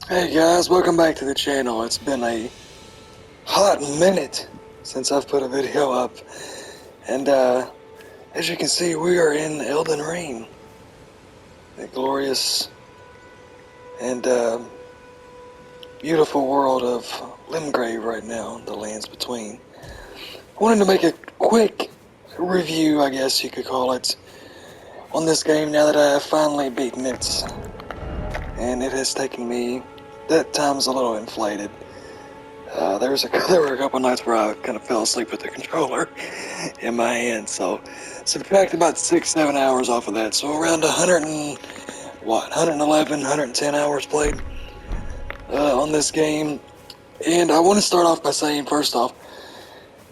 Hey guys, welcome back to the channel. It's been a hot minute since I've put a video up, and as you can see, we are in Elden Ring, the glorious and beautiful world of Limgrave right now, the lands between. I wanted to make a quick review, I guess you could call it, on this game now that I have finally beaten it, and it has taken me, that time's a little inflated. There were a couple nights where I kind of fell asleep with the controller in my hand, so subtract about 6-7 hours off of that, so around 111, 110 hours played on this game. And I want to start off by saying, first off,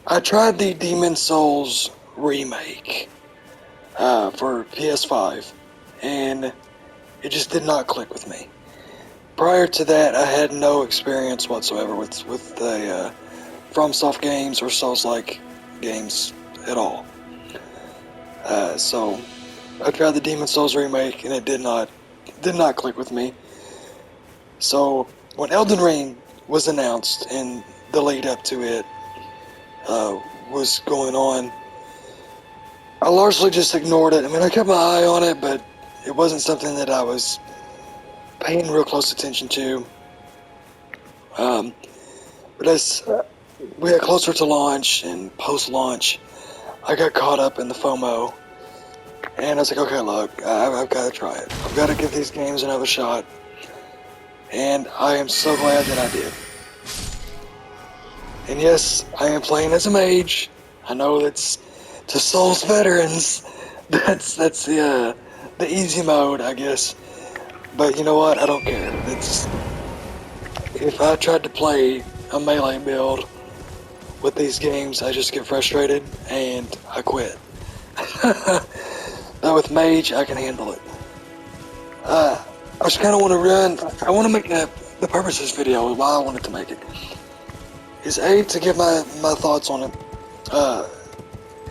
I tried the Demon Souls remake for PS5, and it just did not click with me. Prior to that, I had no experience whatsoever with the FromSoft games or Souls-like games at all. So I tried the Demon Souls remake, and it did not click with me. So when Elden Ring was announced and the lead up to it was going on, I largely just ignored it. I mean, I kept my eye on it, but it wasn't something that I was paying real close attention to. But as we got closer to launch and post-launch, I got caught up in the FOMO, and I was like, okay, look, I've got to try it. I've got to give these games another shot, and I am so glad that I did. And yes, I am playing as a mage. I know that's to Souls veterans. That's the easy mode, I guess. But you know what? I don't care. If I tried to play a melee build with these games, I just get frustrated and I quit. But with mage, I can handle it. I just kind of want to I want to make the purpose of this video, why I wanted to make it, is A, to give my thoughts on it,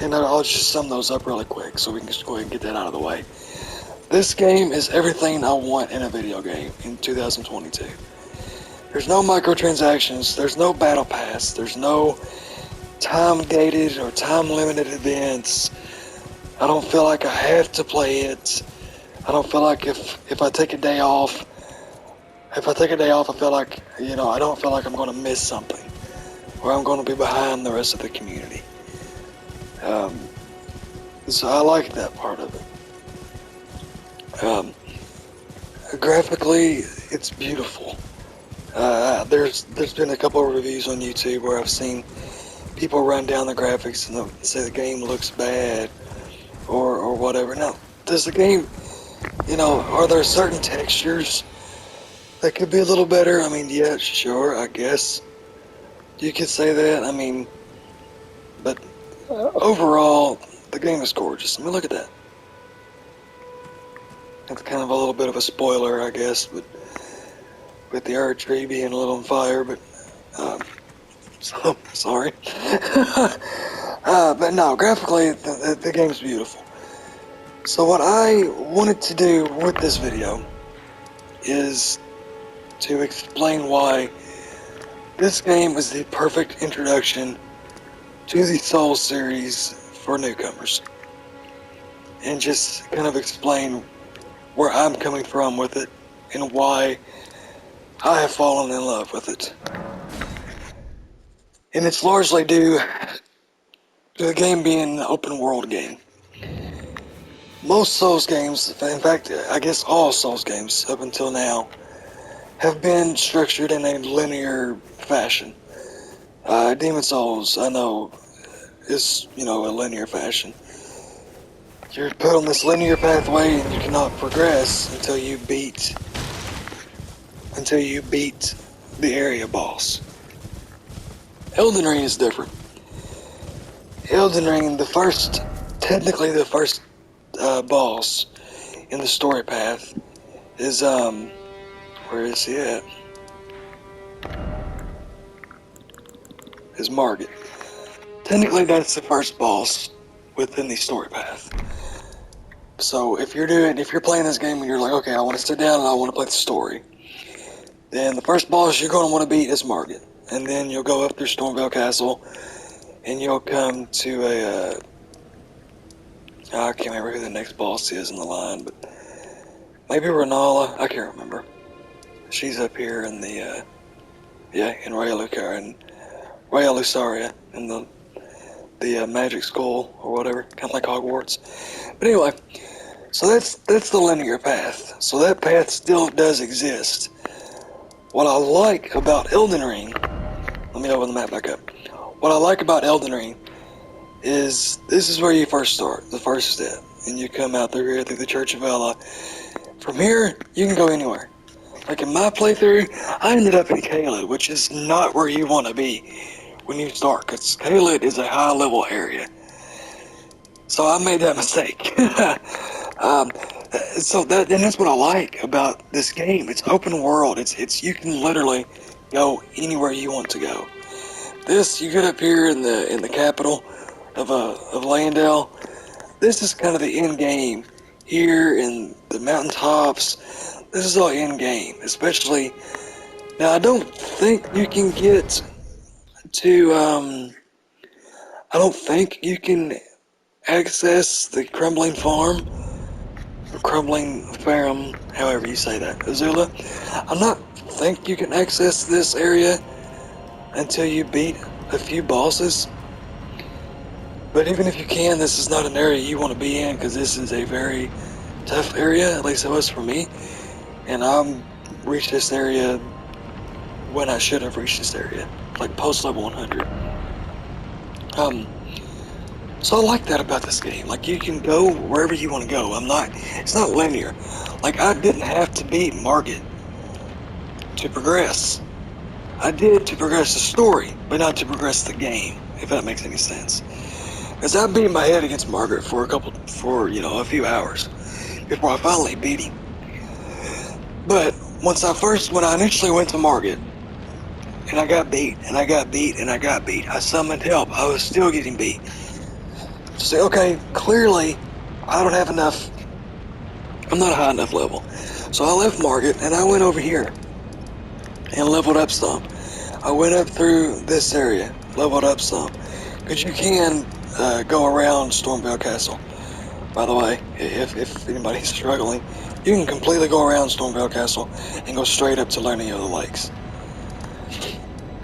and I'll just sum those up really quick so we can just go ahead and get that out of the way. This game is everything I want in a video game in 2022. There's no microtransactions, there's no battle pass, there's no time-gated or time-limited events. I don't feel like I have to play it. I don't feel like if I take a day off, I feel like, I don't feel like I'm going to miss something, or I'm going to be behind the rest of the community. So I like that part of it. Graphically, it's beautiful. There's been a couple of reviews on YouTube where I've seen people run down the graphics and say the game looks bad or whatever. Now, does the game, are there certain textures that could be a little better? I mean, yeah, sure, I guess you could say that. I mean, but overall, the game is gorgeous. I mean, look at that. It's kind of a little bit of a spoiler, I guess, but with the Earth tree being a little on fire, but so sorry. But no, graphically, the game's beautiful. So what I wanted to do with this video is to explain why this game is the perfect introduction to the Souls series for newcomers, and just kind of explain where I'm coming from with it and why I have fallen in love with it. And it's largely due to the game being an open world game. Most Souls games, in fact, I guess all Souls games up until now, have been structured in a linear fashion. Demon Souls, I know, is, a linear fashion. You're put on this linear pathway and you cannot progress until you beat the area boss. Elden Ring is different. Elden Ring, technically the first boss in the story path is, where is he at? Is Margit. Technically that's the first boss within the story path. So if you're playing this game and you're like, okay, I want to sit down and I want to play the story, Then the first boss you're going to want to beat is Margit. And then you'll go up through Stormvale Castle, and you'll come to a, I can't remember who the next boss is in the line, but maybe Renala, I can't remember. She's up here in the, in Raya Lucaria, in the Magic School, or whatever, kind of like Hogwarts. But anyway, so that's the linear path. So that path still does exist. What I like about Elden Ring, let me open the map back up. What I like about Elden Ring is this is where you first start, the first step. And you come out through here, through the Church of Ella. From here, you can go anywhere. Like in my playthrough, I ended up in Caelid, which is not where you want to be when you start, because Caelid is a high level area. So I made that mistake. And that's what I like about this game. It's open world. It's you can literally go anywhere you want to go. This, you get up here in the capital of Landell. This is kind of the end game here in the mountaintops. This is all end game, especially now. I don't think you can get to. I don't think you can access the Crumbling Farm or Crumbling Farm, however you say that, Azula. I not think you can access this area until you beat a few bosses. But even if you can, this is not an area you want to be in, because this is a very tough area, at least it was for me. And I reached this area when I should have reached this area, like post level 100. So I like that about this game. Like, you can go wherever you want to go. It's not linear. Like, I didn't have to beat Margit to progress. I did to progress the story, but not to progress the game, if that makes any sense. As I beat my head against Margit for a few hours before I finally beat him. But when I initially went to Margit, and I got beat, and I got beat, and I got beat, I summoned help, I was still getting beat. To say, okay, clearly, I don't have enough, I'm not a high enough level. So I left Margit, and I went over here, and leveled up some. I went up through this area, leveled up some. Because you can go around Stormvale Castle. By the way, if anybody's struggling, you can completely go around Stormvale Castle and go straight up to Lernia of the Lakes.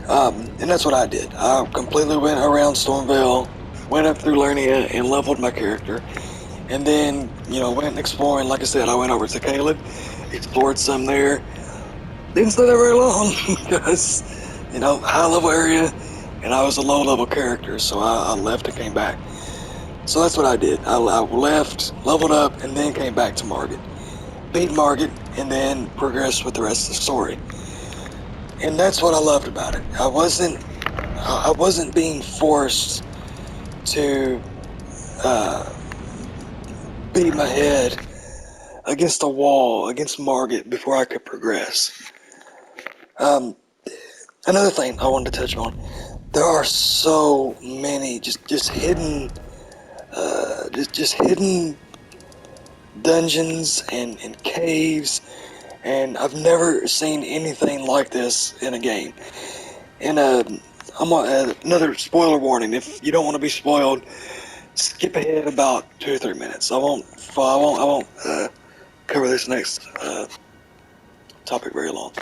And that's what I did. I completely went around Stormvale, went up through Lernia and leveled my character. And then, went exploring. Like I said, I went over to Caelid, explored some there. Didn't stay there very long because, high level area, and I was a low level character, so I left and came back. So that's what I did. I left, leveled up, and then came back to Margit. Beat Margit, and then progressed with the rest of the story. And that's what I loved about it. I wasn't being forced to beat my head against a wall, against Margit, before I could progress. Another thing I wanted to touch on, there are so many just hidden hidden dungeons and caves, and I've never seen anything like this in a game. And another spoiler warning: if you don't want to be spoiled, skip ahead about 2 or 3 minutes. I won't cover this next topic very long.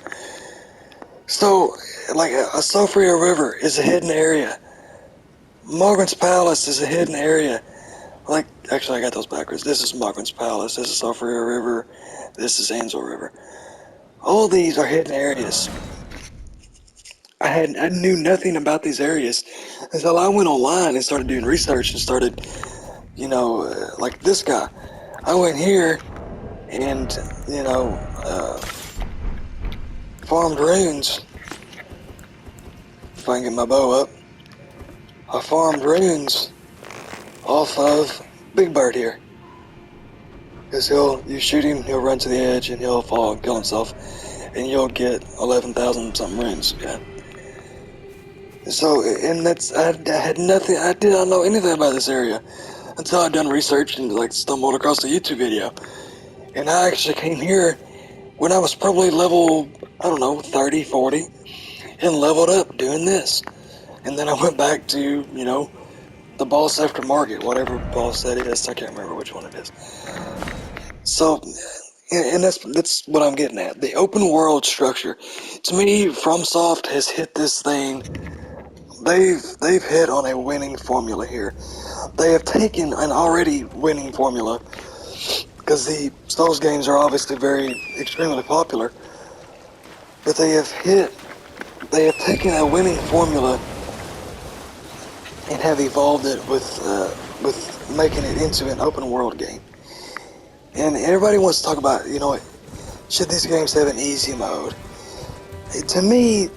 So, like, a Sophia River is a hidden area. Morgan's Palace is a hidden area. Like, actually, I got those backwards. This is Morgan's Palace. This is Sophia River. This is Ansel River. All these are hidden areas. I knew nothing about these areas until I went online and started doing research and started, like this guy. I went here and, farmed runes. If I can get my bow up. I farmed runes off of Big Bird here. Because you shoot him, he'll run to the edge and he'll fall and kill himself. And you'll get 11,000 something runes, yeah. So, and I had nothing, I did not know anything about this area until I'd done research and stumbled across a YouTube video. And I actually came here when I was probably level I don't know, 30, 40, and leveled up doing this. And then I went back to, the boss after Market, whatever boss that is. I can't remember which one it is. So, and that's what I'm getting at. The open world structure. To me, FromSoft has hit this thing. They've hit on a winning formula here. They have taken an already winning formula, because the Souls games are obviously extremely popular, but they have taken a winning formula and have evolved it with making it into an open world game. And everybody wants to talk about, should these games have an easy mode? To me,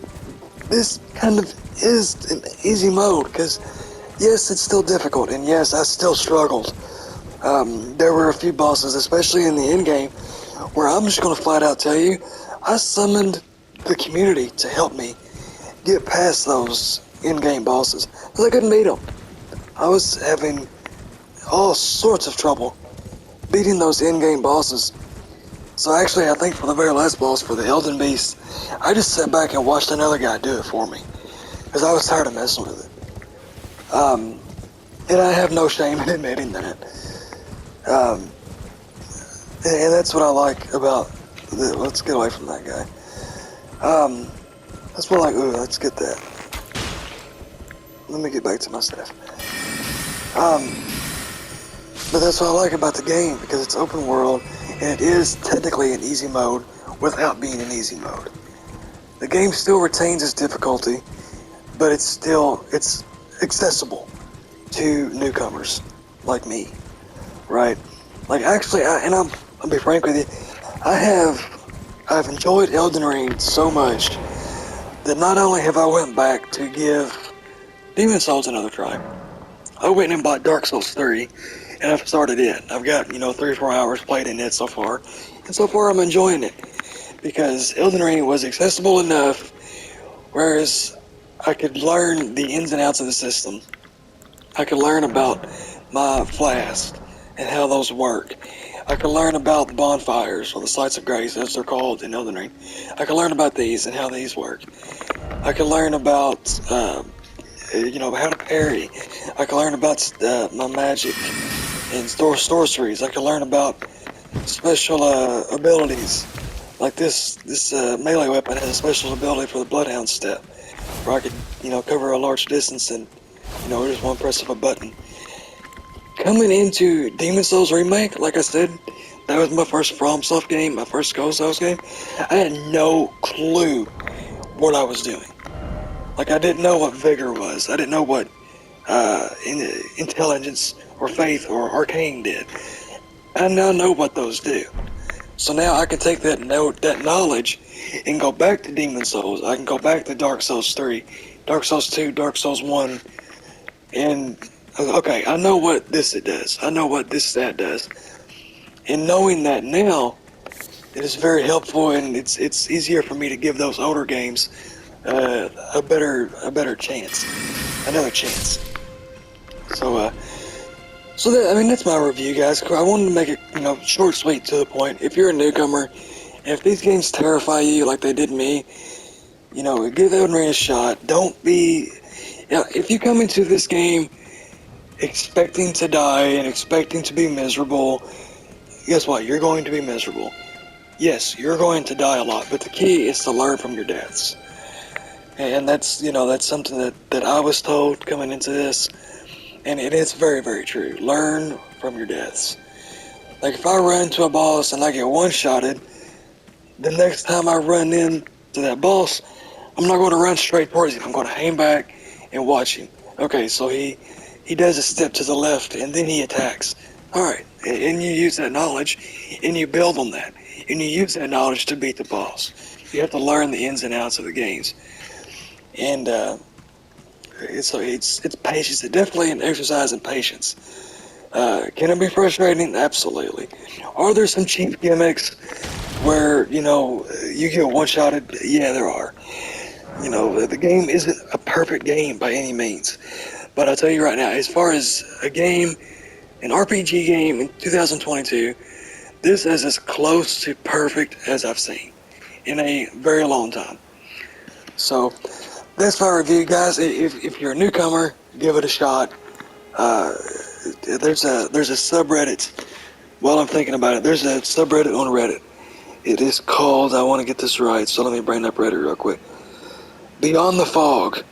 this kind of is an easy mode, because yes, it's still difficult, and yes, I still struggled. There were a few bosses, especially in the end game, where I'm just going to flat out tell you, I summoned the community to help me get past those in-game bosses, because I couldn't beat them. I was having all sorts of trouble beating those in-game bosses. So actually, I think for the very last boss, for the Elden Beast, I just sat back and watched another guy do it for me, because I was tired of messing with it. And I have no shame in admitting that. And that's what I like about let's get away from that guy. That's what I like. Ooh, let's get that. Let me get back to my stuff. But that's what I like about the game, because it's open world, and it is technically an easy mode without being an easy mode. The game still retains its difficulty, but it's accessible to newcomers like me, right? Like, actually, I'll be frank with you, I've enjoyed Elden Ring so much that not only have I went back to give Demon Souls another try, I went and bought Dark Souls 3, and I've started it. I've got, 3 or 4 hours played in it so far, and so far I'm enjoying it, because Elden Ring was accessible enough, whereas I could learn the ins and outs of the system. I could learn about my flasks and how those work. I could learn about the bonfires, or the sites of grace, as they're called in Elden Ring. I could learn about these and how these work. I could learn about, how to parry. I could learn about my magic and sorceries. I could learn about special abilities. Like this melee weapon has a special ability for the Bloodhound step, where I could, cover a large distance in, just one press of a button. Coming into Demon Souls Remake, like I said, that was my first FromSoft game, my first Souls game. I had no clue what I was doing. Like, I didn't know what Vigor was. I didn't know what Intelligence or Faith or Arcane did. I now know what those do. So now I can take that knowledge and go back to Demon Souls. I can go back to Dark Souls 3, Dark Souls 2, Dark Souls 1, and okay, I know what this it does. I know what that does. And knowing that now, it is very helpful, and it's easier for me to give those older games a better chance, another chance. So that's my review, guys. I wanted to make it, short, sweet, to the point. If you're a newcomer, and if these games terrify you like they did me, give Elden Ring a shot. Don't be, if you come into this game expecting to die and expecting to be miserable, guess what? You're going to be miserable. Yes, you're going to die a lot, but the key is to learn from your deaths. And that's something that I was told coming into this, and it is very, very true. Learn from your deaths. Like, if I run to a boss and I get one-shotted, the next time I run into that boss, I'm not going to run straight towards him. I'm going to hang back and watch him. Okay, so he does a step to the left, and then he attacks. Alright, and you use that knowledge, and you build on that. And you use that knowledge to beat the boss. You have to learn the ins and outs of the games. And it's patience. It's definitely an exercise in patience. Can it be frustrating? Absolutely. Are there some cheap gimmicks where, you get one-shotted? Yeah, there are. The game isn't a perfect game by any means. But I'll tell you right now, as far as an RPG game in 2022, this is as close to perfect as I've seen. in a very long time. So that's my review, guys. If you're a newcomer, give it a shot. There's a subreddit. While I'm thinking about it, there's a subreddit on Reddit. It is called, I want to get this right, so let me bring up Reddit real quick. Beyond the Fog.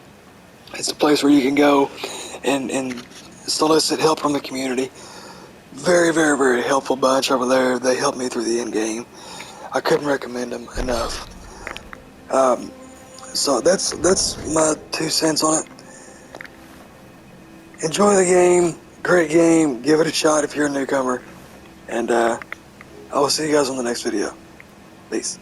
It's a place where you can go and solicit help from the community. Very, very, very helpful bunch over there. They helped me through the end game. I couldn't recommend them enough. So that's my 2 cents on it. Enjoy the game. Great game. Give it a shot if you're a newcomer. And I will see you guys on the next video. Peace.